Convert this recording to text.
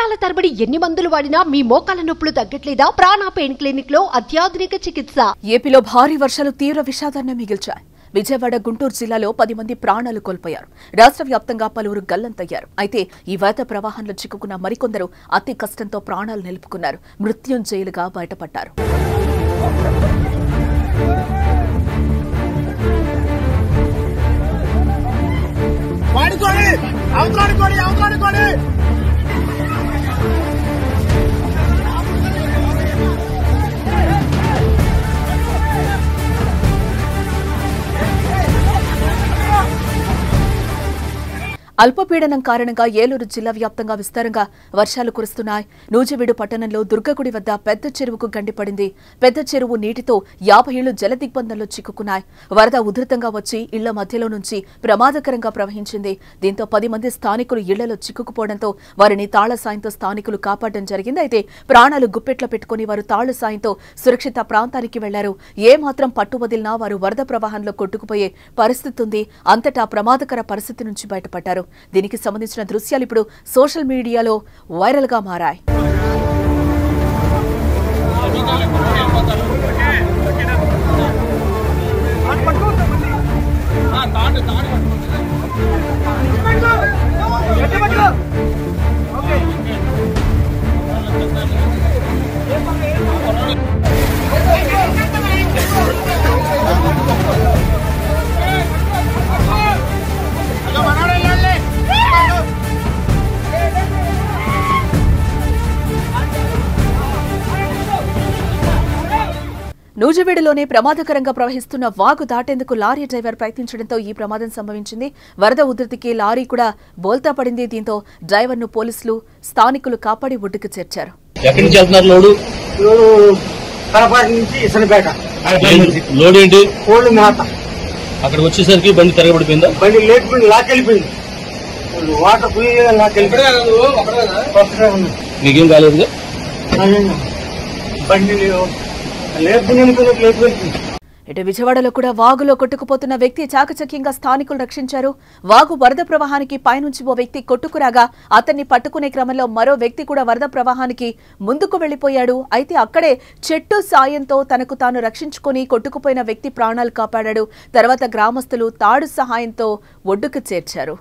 సంవత్సరాల తరబడి ఎన్ని మందులు వాడినా మీ మోకాల నొప్పులు తగ్గట్లేదా? ప్రాణ పెయిన్ క్లినిక్ లో అత్యాధునిక చికిత్స. ఏపీలో భారీ వర్షాలు తీవ్ర విషాదాన్ని మిగిల్చాయి. విజయవాడ, గుంటూరు జిల్లాలో 10 మంది ప్రాణాలు కోల్పోయారు. రాష్ట్ర వ్యాప్తంగా పలువురు గల్లంతయ్యారు. అయితే ఈ వరద ప్రవాహంలో చిక్కుకున్న మరికొందరు అతి కష్టంతో ప్రాణాలు నిలుపుకున్నారు. మృత్యుంజయులుగా బయటపడ్డారు. అల్పపీడనం కారణంగా ఏలూరు జిల్లా వ్యాప్తంగా విస్తారంగా వర్షాలు కురుస్తున్నాయి. నూజివీడు పట్టణంలో దుర్గగుడి వద్ద పెద్ద చెరువుకు గండిపడింది. పెద్ద చెరువు నీటితో 50 ఇళ్లు జలదిగ్బంధంలో చిక్కుకున్నాయి. వరద ఉధృతంగా వచ్చి ఇళ్ల మధ్యలో నుంచి ప్రమాదకరంగా ప్రవహించింది. దీంతో 10 మంది స్థానికులు ఇళ్లలో చిక్కుకుపోవడంతో వారిని తాళ్ల సాయంతో స్థానికులు కాపాడడం జరిగింది. అయితే ప్రాణాలు గుప్పెట్లో పెట్టుకుని వారు తాళ్ల సాయంతో సురక్షిత ప్రాంతానికి వెళ్లారు. ఏ మాత్రం పట్టు వదిలినా వారు వరద ప్రవాహంలో కొట్టుకుపోయే పరిస్థితి ఉంది. అంతటా ప్రమాదకర పరిస్థితి నుంచి బయటపడ్డారు. దీనికి సంబంధించిన దృశ్యాలు ఇప్పుడు సోషల్ మీడియాలో వైరల్ గా మారాయి. నూజివీడులోనే ప్రమాదకరంగా ప్రవహిస్తున్న వాగు దాటేందుకు లారీ డ్రైవర్ ప్రయత్నించడంతో ఈ ప్రమాదం సంభవించింది. వరద ఉధృతికి లారీ కూడా బోల్తా పడింది. దీంతో డ్రైవర్ను పోలీసులు, స్థానికులు కాపాడి ఒడ్డుకు చేర్చారు. అక్కడ వచ్చేసరికి బండి తిరగబడిపోయిందా? బండి లేకపోయింది, లాకెళ్ళిపోయింది. వాటర్ మీకేం కాలేదు? బండి ఇటు విజయవాడలో కూడా వాగులో కొట్టుకుపోతున్న వ్యక్తి చాకచక్యంగా స్థానికులు రక్షించారు. వాగు వరద ప్రవాహానికి పైనుంచి ఓ వ్యక్తి కొట్టుకురాగా అతన్ని పట్టుకునే క్రమంలో మరో వ్యక్తి కూడా వరద ప్రవాహానికి ముందుకు వెళ్లిపోయాడు. అయితే అక్కడే చెట్టు సాయంతో తనకు తాను రక్షించుకుని కొట్టుకుపోయిన వ్యక్తి ప్రాణాలు కాపాడాడు. తర్వాత గ్రామస్తులు తాడు సహాయంతో ఒడ్డుకు చేర్చారు.